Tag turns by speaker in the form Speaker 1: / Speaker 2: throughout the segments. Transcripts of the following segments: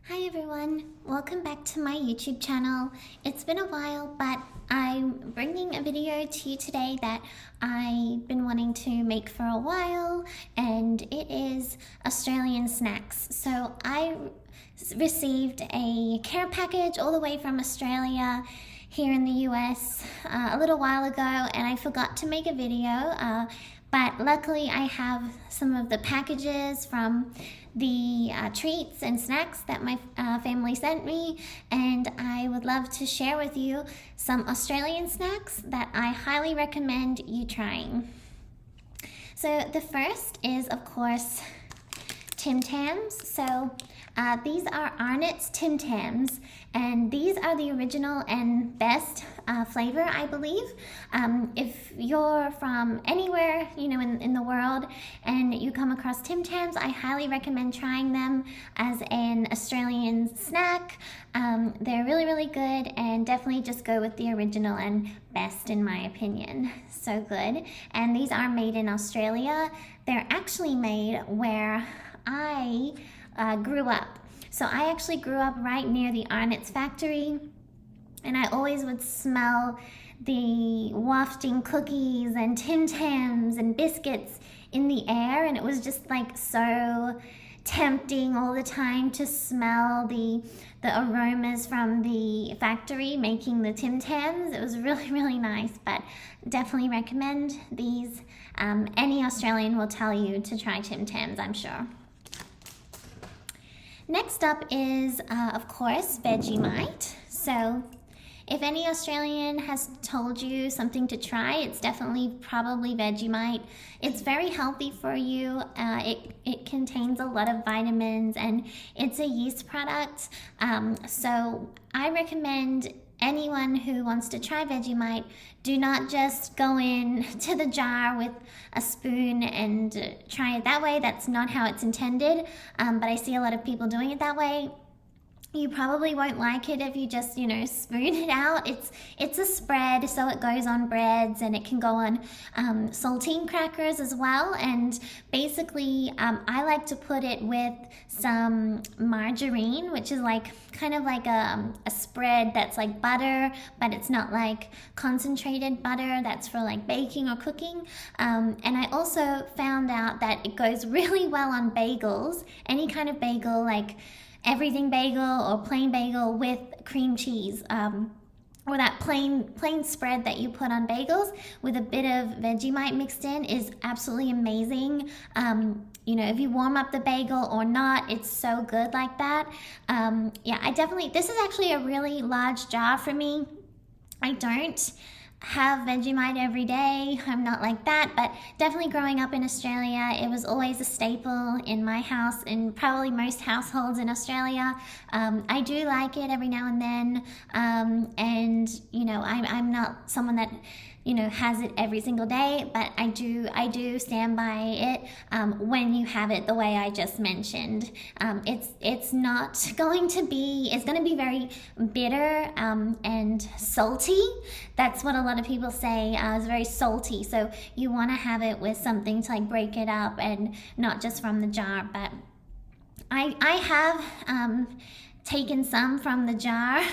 Speaker 1: Hi everyone, welcome back to my YouTube channel. It's been a while, but I'm bringing a video to you today that I've been wanting to make for a while, and it is Australian snacks. So I received a care package all the way from Australia here in the US a little while ago, and I forgot to make a video, but luckily I have some of the packages from the treats and snacks that my family sent me, and I would love to share with you some Australian snacks that I highly recommend you trying. So the first is, of course, Tim Tams. So these are Arnotts Tim Tams, and these are the original and best flavor, I believe. If you're from anywhere, in the world, and you come across Tim Tams, I highly recommend trying them as an Australian snack. They're really, really good, and definitely just go with the original and best in my opinion. So good. And these are made in Australia. They're actually made where I grew up. So I actually grew up right near the Arnotts factory, and I always would smell the wafting cookies and Tim Tams and biscuits in the air, and it was just like so tempting all the time to smell the aromas from the factory making the Tim Tams. It was really, really nice, but definitely recommend these. Any Australian will tell you to try Tim Tams, I'm sure. Next up is, of course, Vegemite. So if any Australian has told you something to try, it's definitely probably Vegemite. It's very healthy for you. It contains a lot of vitamins, and it's a yeast product. So I recommend anyone who wants to try Vegemite, do not just go in to the jar with a spoon and try it that way. That's not how it's intended, but I see a lot of people doing it that way. You probably won't like it if you just, spoon it out. It's a spread, so it goes on breads, and it can go on saltine crackers as well. And basically, I like to put it with some margarine, which is kind of like a spread that's like butter, but it's not like concentrated butter that's for like baking or cooking. And I also found out that it goes really well on bagels, any kind of bagel, like everything bagel or plain bagel with cream cheese, or that plain spread that you put on bagels with a bit of Vegemite mixed in is absolutely amazing. If you warm up the bagel or not, it's so good like that. This is actually a really large jar for me. I don't have Vegemite every day. I'm not like that, but definitely growing up in Australia, it was always a staple in my house and probably most households in Australia. I do like it every now and then, and I'm not someone that has it every single day, but I do stand by it when you have it the way I just mentioned. It's going to be very bitter and salty. That's what a lot of people say. It's very salty, so you want to have it with something to like break it up and not just from the jar. But I have taken some from the jar,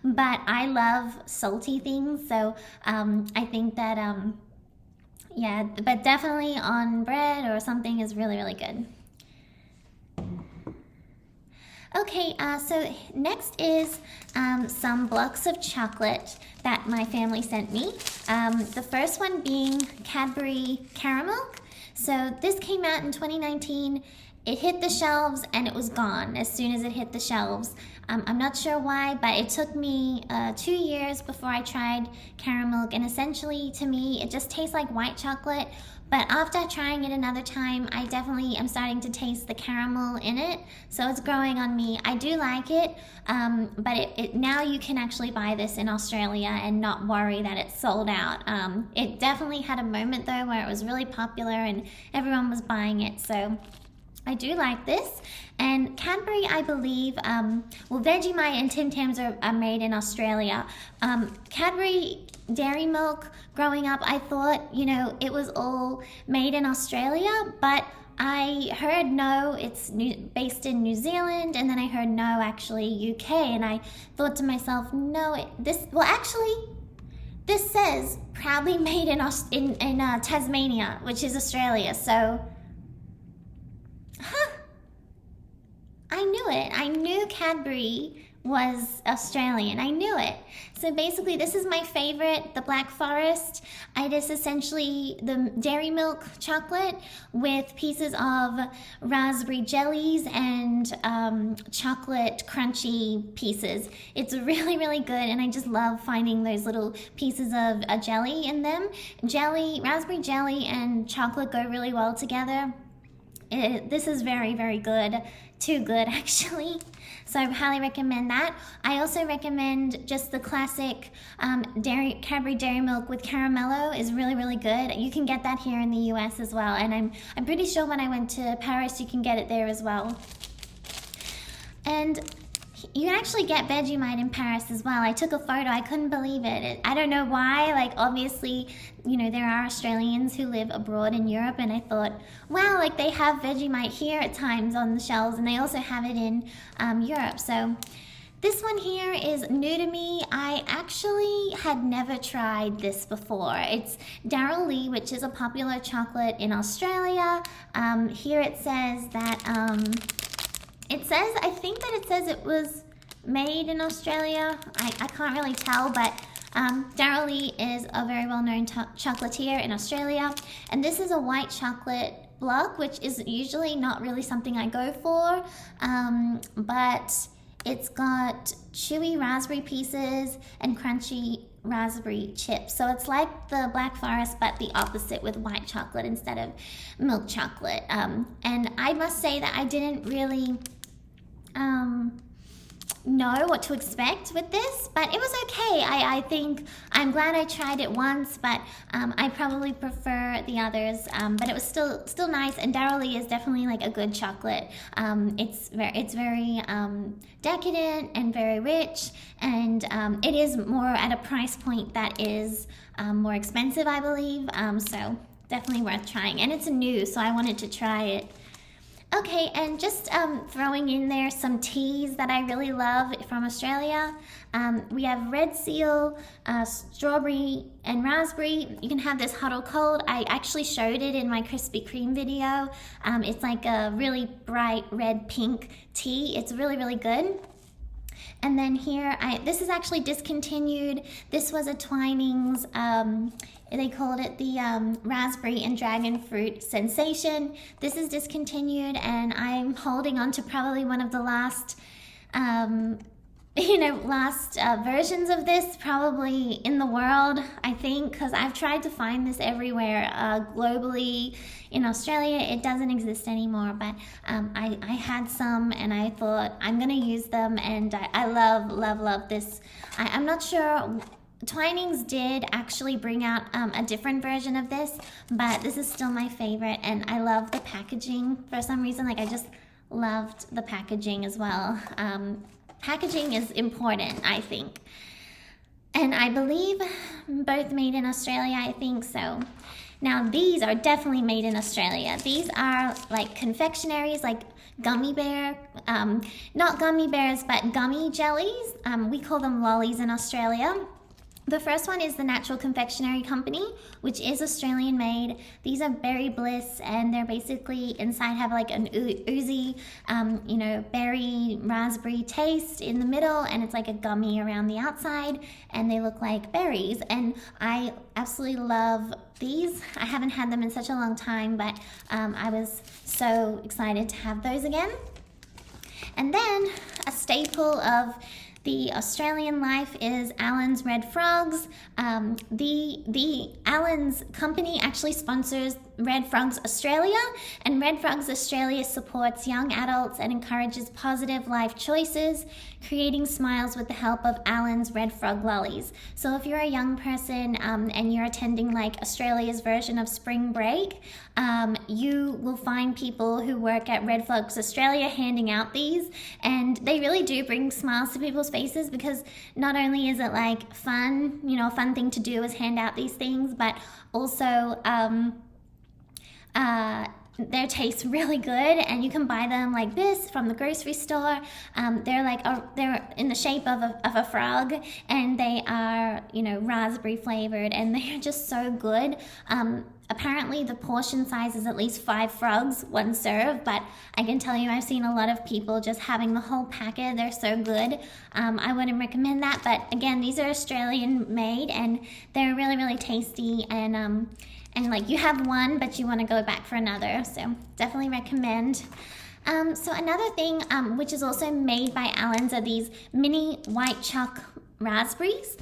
Speaker 1: but I love salty things, so I think that but definitely on bread or something is really, really good. Okay, so next is some blocks of chocolate that my family sent me. The first one being Cadbury Caramel. So this came out in 2019. It hit the shelves and it was gone as soon as it hit the shelves. I'm not sure why, but it took me 2 years before I tried caramel, and essentially to me it just tastes like white chocolate. But after trying it another time, I definitely am starting to taste the caramel in it, so it's growing on me. I do like it, but now you can actually buy this in Australia and not worry that it's sold out. It definitely had a moment though where it was really popular and everyone was buying it, so I do like this. And Cadbury, I believe, Vegemite and Tim Tams are made in Australia. Cadbury dairy milk, growing up, I thought, it was all made in Australia, but I heard no, it's based in New Zealand, and then I heard no, actually UK, and I thought to myself, no, this says proudly made in Tasmania, which is Australia, so, I knew it. I knew Cadbury was Australian. I knew it. So basically, this is my favorite, the Black Forest. It is essentially the dairy milk chocolate with pieces of raspberry jellies and chocolate crunchy pieces. It's really, really good, and I just love finding those little pieces of jelly in them. Raspberry jelly and chocolate go really well together. This is very, very good. Too good, actually. So I highly recommend that. I also recommend just the classic Cadbury Dairy Milk with Caramello is really, really good. You can get that here in the US as well. And I'm pretty sure when I went to Paris, you can get it there as well. And you can actually get Vegemite in Paris as well. I took a photo. I couldn't believe it. I don't know why. Like, obviously, you know, there are Australians who live abroad in Europe, and I thought, wow, like they have Vegemite here at times on the shelves, and they also have it in Europe. So this one here is new to me. I actually had never tried this before. It's Darryl Lee, which is a popular chocolate in Australia. Here it says that... I think that it says it was made in Australia. I can't really tell, but Darryl Lee is a very well-known chocolatier in Australia. And this is a white chocolate block, which is usually not really something I go for. But it's got chewy raspberry pieces and crunchy raspberry chips. So it's like the Black Forest, but the opposite with white chocolate instead of milk chocolate. And I must say that I didn't really know what to expect with this, but it was okay. I think I'm glad I tried it once, but I probably prefer the others, but it was still nice. And Darryl Lee is definitely like a good chocolate. It's very decadent and very rich, and it is more at a price point that is more expensive, I believe, so definitely worth trying. And it's new, so I wanted to try it. Okay, and just throwing in there some teas that I really love from Australia. We have Red Seal, strawberry and raspberry. You can have this hot or cold. I actually showed it in my Krispy Kreme video. It's like a really bright red pink tea. It's really, really good. And then here, this is actually discontinued. This was a Twinings, they called it the Raspberry and Dragon Fruit Sensation. This is discontinued, and I'm holding on to probably one of the last, versions of this probably in the world, I think, because I've tried to find this everywhere globally. In Australia, it doesn't exist anymore, but I had some, and I thought I'm going to use them, and I love this. I'm not sure... Twinings did actually bring out a different version of this, but this is still my favorite, and I love the packaging for some reason. Like, I just loved the packaging as well. Packaging is important, I think. And I believe both made in Australia, I think so. Now, these are definitely made in Australia. These are like confectionaries, like gummy bear, not gummy bears, but gummy jellies. We call them lollies in Australia. The first one is the Natural Confectionery Company, which is Australian made. These are Berry Bliss, and they're basically inside have like an oozy, berry raspberry taste in the middle, and it's like a gummy around the outside, and they look like berries. And I absolutely love these. I haven't had them in such a long time, but I was so excited to have those again. And then a staple of the Australian life is Allen's Red Frogs. The Allen's company actually sponsors Red Frogs Australia, and Red Frogs Australia supports young adults and encourages positive life choices, creating smiles with the help of Allen's Red Frog Lollies. So if you're a young person and you're attending like Australia's version of spring break, you will find people who work at Red Frogs Australia handing out these, and they really do bring smiles to people's faces, because not only is it like fun, a fun thing to do is hand out these things, but also they taste really good, and you can buy them like this from the grocery store. They're in the shape of a frog, and they are, you know, raspberry flavored, and they're just so good. Apparently the portion size is at least 5 frogs, 1 serve, but I can tell you I've seen a lot of people just having the whole packet. They're so good. I wouldn't recommend that, but again, these are Australian made, and they're really, really tasty, and like you have one, but you want to go back for another, so definitely recommend. So another thing, which is also made by Allen's, are these mini white choc raspberries.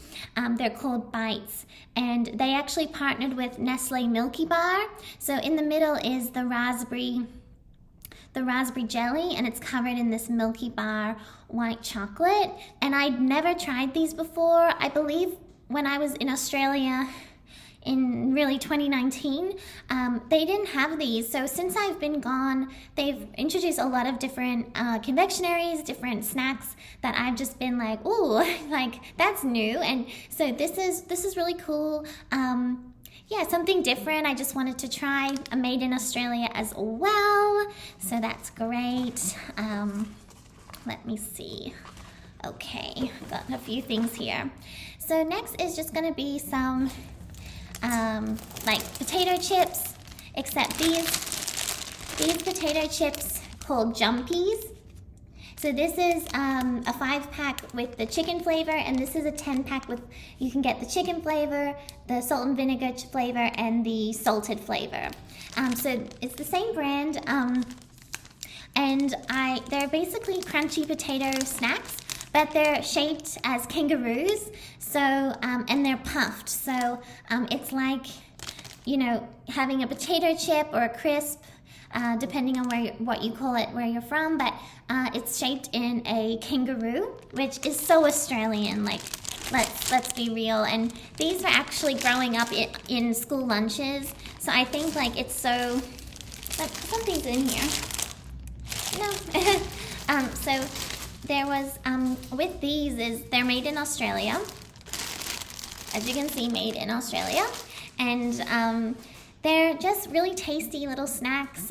Speaker 1: They're called Bites, and they actually partnered with Nestle Milky Bar. So in the middle is the raspberry jelly, and it's covered in this Milky Bar white chocolate. And I'd never tried these before. I believe when I was in Australia in really 2019, they didn't have these. So since I've been gone, they've introduced a lot of different confectionaries, different snacks that I've just been like, ooh, like that's new. And so this is really cool. Yeah, something different. I just wanted to try. Made in Australia as well, so that's great. Let me see. Okay, got a few things here. So next is just gonna be some like potato chips, except these potato chips called Jumpies. So this is a 5-pack with the chicken flavor, and this is a 10-pack with, you can get the chicken flavor, the salt and vinegar flavor, and the salted flavor. So it's the same brand, and they're basically crunchy potato snacks, but they're shaped as kangaroos. So and they're puffed. So it's like, you know, having a potato chip or a crisp, depending on what you call it, where you're from, but it's shaped in a kangaroo, which is so Australian. Like, let's be real. And these were actually growing up in school lunches, so I think like it's so. But something's in here. No. So there was with these is they're made in Australia. As you can see, made in Australia, and they're just really tasty little snacks.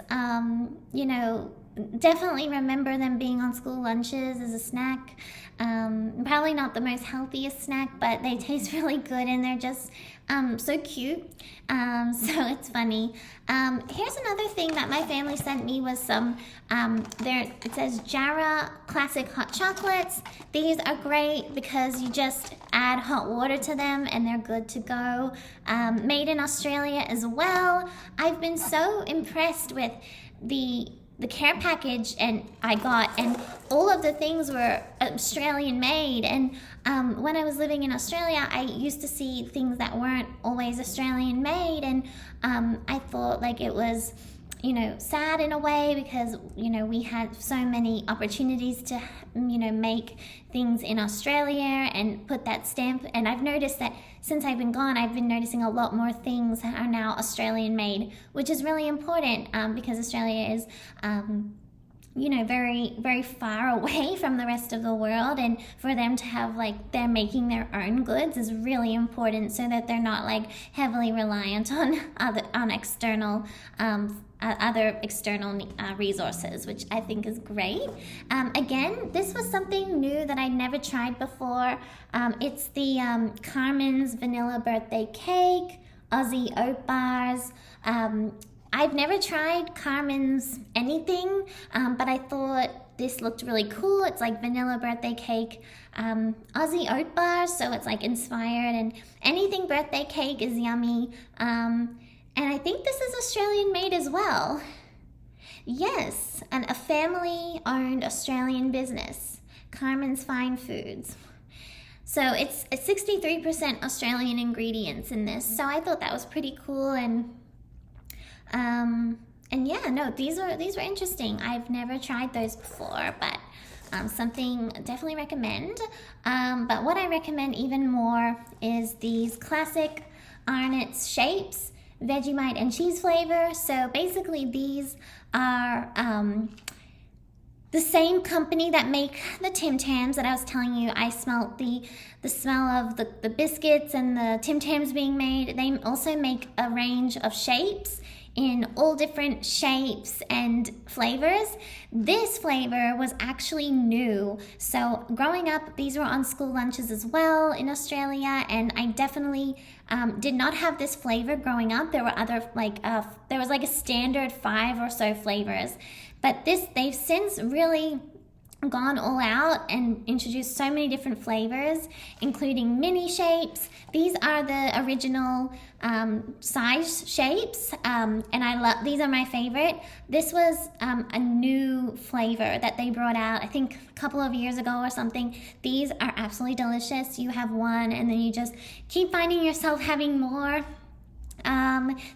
Speaker 1: You know, definitely remember them being on school lunches as a snack. Probably not the most healthiest snack, but they taste really good, and they're just so cute. So it's funny. Here's another thing that my family sent me was some, it says Jarrah Classic Hot Chocolates. These are great because you just add hot water to them and they're good to go. Made in Australia as well. I've been so impressed with the care package and all of the things were Australian made, and when I was living in Australia I used to see things that weren't always Australian made, and I thought like it was, you know, sad in a way because, you know, we had so many opportunities to, you know, make things in Australia and put that stamp, and I've noticed that since I've been gone, I've been noticing a lot more things that are now Australian made, which is really important because Australia is, you know, very, very far away from the rest of the world, and for them to have like they're making their own goods is really important so that they're not like heavily reliant on external other external resources, which I think is great. Again, this was something new that I'd never tried before. It's the Carmen's Vanilla Birthday Cake, Aussie Oat Bars. I've never tried Carmen's anything, but I thought this looked really cool. It's like vanilla birthday cake, Aussie Oat Bars, so it's like inspired, and anything birthday cake is yummy. And I think this is Australian made as well. Yes, and a family-owned Australian business, Carmen's Fine Foods. So it's 63% Australian ingredients in this, so I thought that was pretty cool, and yeah, no, these were interesting. I've never tried those before, but something definitely recommend. But what I recommend even more is these classic Arnotts Shapes, Vegemite and cheese flavor. So basically these are the same company that make the Tim Tams that I was telling you. I smelled the smell of the biscuits and the Tim Tams being made. They also make a range of shapes in all different shapes and flavors. This flavor was actually new. So growing up, these were on school lunches as well in Australia, and I definitely did not have this flavor growing up. There were other, there was like a standard 5 or so flavors. But they've since really gone all out and introduced so many different flavors, including mini shapes. These are the original size shapes, and I love these. Are my favorite. This was a new flavor that they brought out, I think a couple of years ago or something. These are absolutely delicious. You have one and then you just keep finding yourself having more.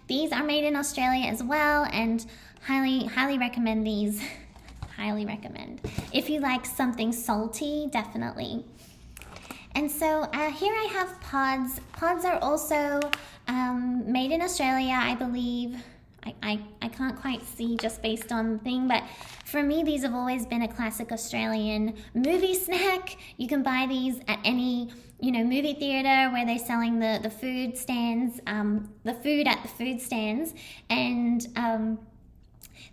Speaker 1: These are made in Australia as well, and highly recommend these. Highly recommend. If you like something salty, definitely. And so here I have pods. Pods are also made in Australia, I believe. I can't quite see just based on the thing, but for me, these have always been a classic Australian movie snack. You can buy these at any movie theater where they're selling the food stands, the food at the food stands, and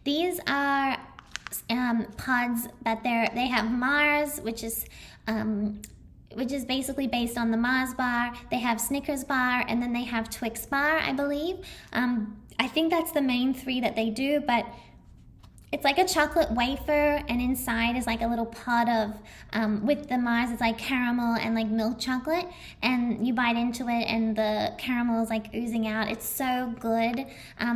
Speaker 1: these are pods, but they have Mars, which is basically based on the Mars bar. They have Snickers bar, and then they have Twix bar, I believe. I think that's the main 3 that they do, but it's like a chocolate wafer, and inside is like a little pod of, with the Mars, it's like caramel and like milk chocolate, and you bite into it and the caramel is like oozing out. It's so good.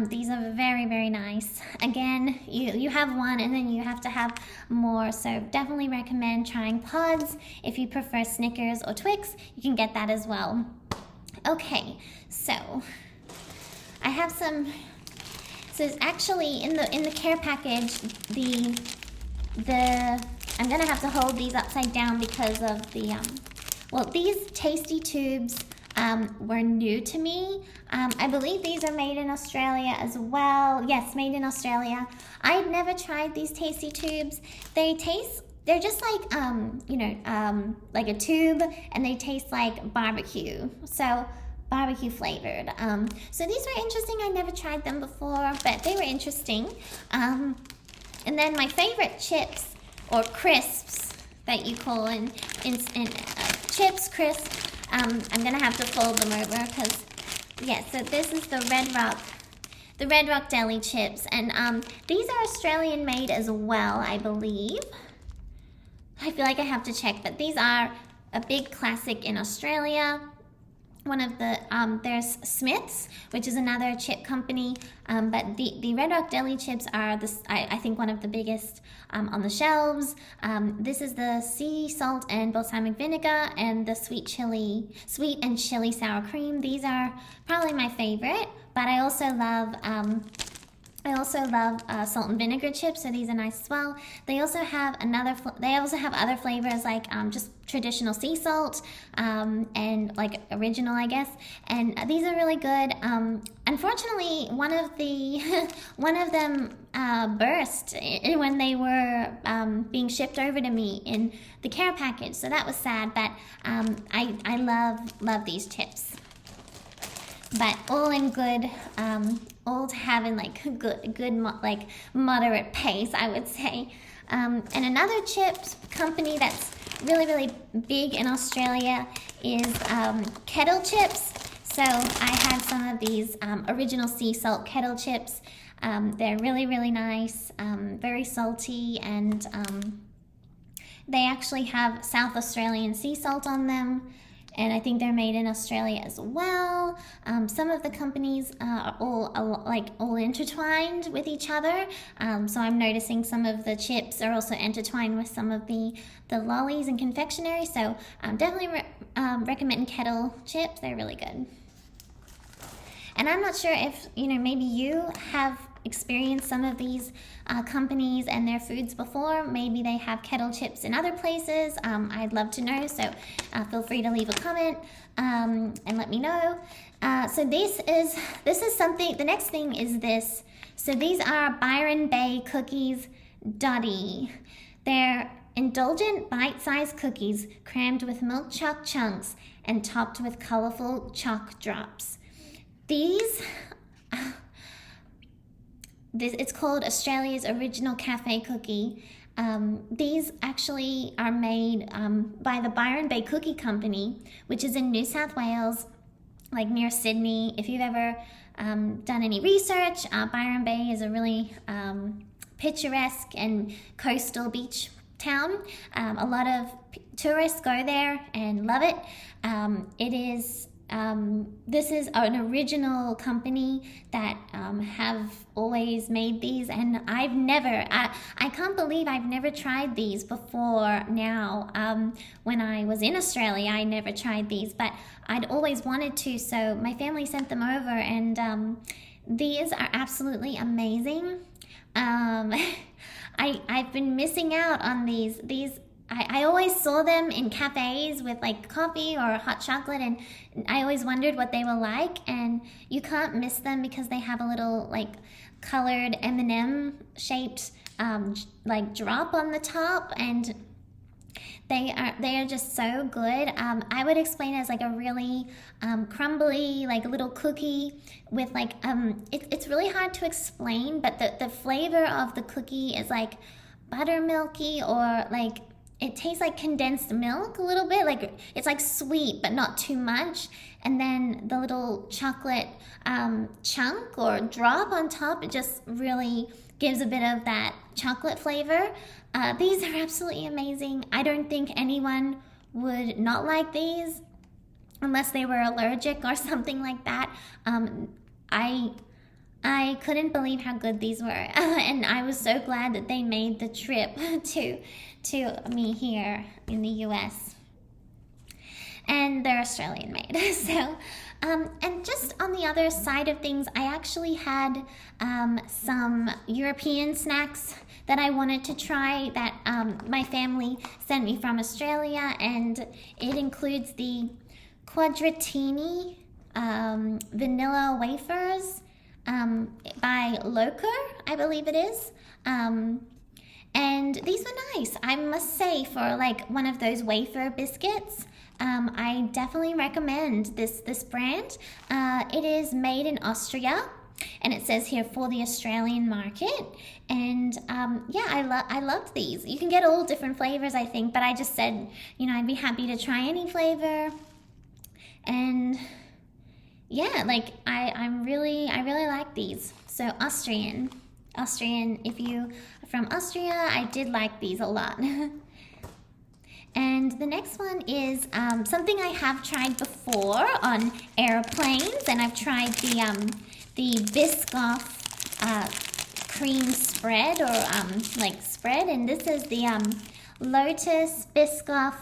Speaker 1: These are very, very nice. Again, you have one and then you have to have more, so definitely recommend trying pods. If you prefer Snickers or Twix, you can get that as well. Okay, so I have some. So it's actually in the care package, I'm gonna have to hold these upside down because of the these tasty tubes were new to me. I believe these are made in Australia as well. Yes, made in Australia. I've never tried these tasty tubes. They're just like like a tube, and they taste like barbecue. So barbecue flavored. So these were interesting. I never tried them before, but they were interesting. And then my favorite chips, or crisps that you call in chips, crisps. I'm gonna have to fold them over because, yeah. So this is the Red Rock Deli chips, and these are Australian made as well, I believe. I feel like I have to check, but these are a big classic in Australia. One of the, there's Smith's, which is another chip company, but the Red Rock Deli chips are, I think, one of the biggest on the shelves. This is the sea salt and balsamic vinegar and the sweet and chili sour cream. These are probably my favorite, but I also love salt and vinegar chips, so these are nice as well. They also have other flavors like just traditional sea salt and like original, I guess. And these are really good. Unfortunately, one of them burst when they were being shipped over to me in the care package, so that was sad. But I love these chips. But all in good, all to have in like good like moderate pace, I would say. And another chips company that's really big in Australia is Kettle Chips. So I had some of these original sea salt Kettle Chips. They're really nice, very salty, and they actually have South Australian sea salt on them. And I think they're made in Australia as well. Some of the companies are all intertwined with each other. So I'm noticing some of the chips are also intertwined with some of the lollies and confectionery. So definitely recommend Kettle Chips. They're really good. And I'm not sure if maybe you have experienced some of these companies and their foods before. Maybe they have Kettle Chips in other places. I'd love to know, so feel free to leave a comment and let me know. So this is something. The next thing is this. So these are Byron Bay Cookies Dotty. They're indulgent bite-sized cookies crammed with milk choc chunks and topped with colorful chalk drops. These it's called Australia's Original Cafe Cookie. These actually are made by the Byron Bay Cookie Company, which is in New South Wales, like near Sydney. If you've ever done any research, Byron Bay is a really picturesque and coastal beach town. A lot of tourists go there and love it. This is an original company that have always made these, and I can't believe I've never tried these before now. When I was in Australia, I never tried these, but I'd always wanted to, so my family sent them over, and these are absolutely amazing. I've been missing out on these. I always saw them in cafes with like coffee or hot chocolate, and I always wondered what they were like, and you can't miss them because they have a little like colored M&M shaped like drop on the top, and they are just so good. I would explain it as like a really crumbly like little cookie with like it's really hard to explain, but the flavor of the cookie is like buttermilky, or like it tastes like condensed milk a little bit. Like it's like sweet but not too much, and then the little chocolate chunk or drop on top, it just really gives a bit of that chocolate flavor. These are absolutely amazing. I don't think anyone would not like these unless they were allergic or something like that. I couldn't believe how good these were, and I was so glad that they made the trip to me here in the US. And they're Australian made. So, and just on the other side of things, I actually had some European snacks that I wanted to try that my family sent me from Australia, and it includes the Quadratini vanilla wafers by Loco, I believe it is. And these were nice, I must say, for like one of those wafer biscuits. I definitely recommend this brand. It is made in Austria, and it says here for the Australian market. And yeah, I loved these. You can get all different flavors, I think, but I just said, you know, I'd be happy to try any flavor. And yeah, like I really like these. So Austrian, if you are from Austria, I did like these a lot. And the next one is something I have tried before on airplanes, and I've tried the Biscoff cream spread, or like spread, and this is the Lotus Biscoff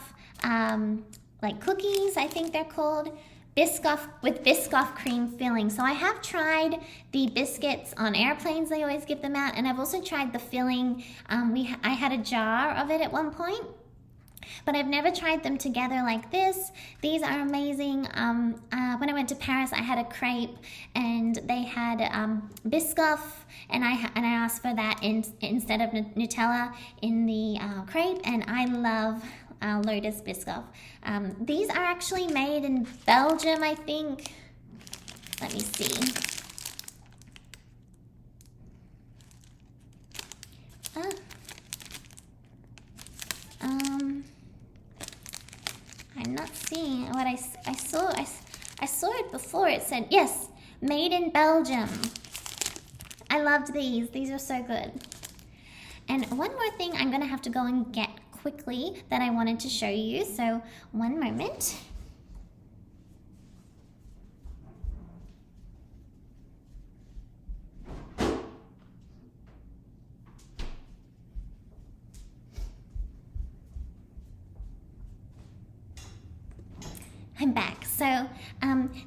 Speaker 1: like cookies, I think they're called. Biscoff with Biscoff cream filling. So I have tried the biscuits on airplanes, they always give them out, and I've also tried the filling. I had a jar of it at one point, but I've never tried them together like this. These are amazing. When I went to Paris, I had a crepe, and they had Biscoff, and I asked for that instead of Nutella in the crepe, and I love Lotus Biscoff. These are actually made in Belgium, I think. Let me see. I'm not seeing what I saw. I saw it before. It said, yes, made in Belgium. I loved these. These are so good. And one more thing I'm going to have to go and get quickly that I wanted to show you. So one moment. I'm back. So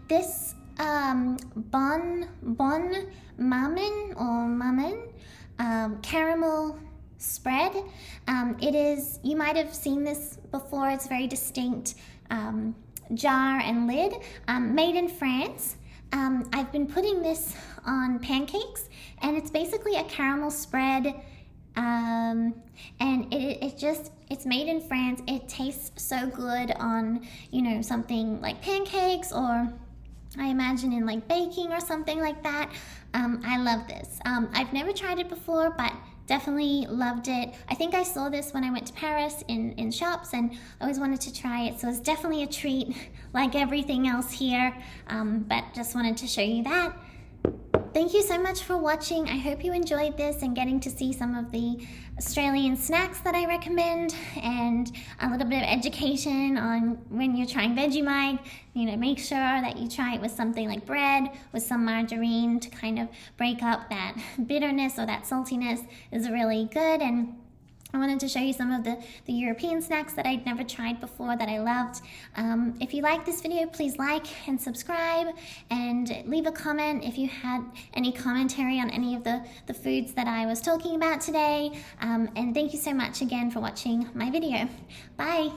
Speaker 1: this Bon Maman or Maman caramel spread. It is, you might have seen this before, it's very distinct jar and lid, made in France. I've been putting this on pancakes, and it's basically a caramel spread, and it's made in France. It tastes so good on, you know, something like pancakes or I imagine in like baking or something like that. I love this. I've never tried it before, but definitely loved it. I think I saw this when I went to Paris in shops, and I always wanted to try it, so it's definitely a treat like everything else here, but just wanted to show you that. Thank you so much for watching. I hope you enjoyed this and getting to see some of the Australian snacks that I recommend, and a little bit of education on when you're trying Vegemite. You know, make sure that you try it with something like bread with some margarine to kind of break up that bitterness or that saltiness is really good. And I wanted to show you some of the European snacks that I'd never tried before that I loved. If you like this video, please like and subscribe, and leave a comment if you had any commentary on any of the foods that I was talking about today. And thank you so much again for watching my video. Bye.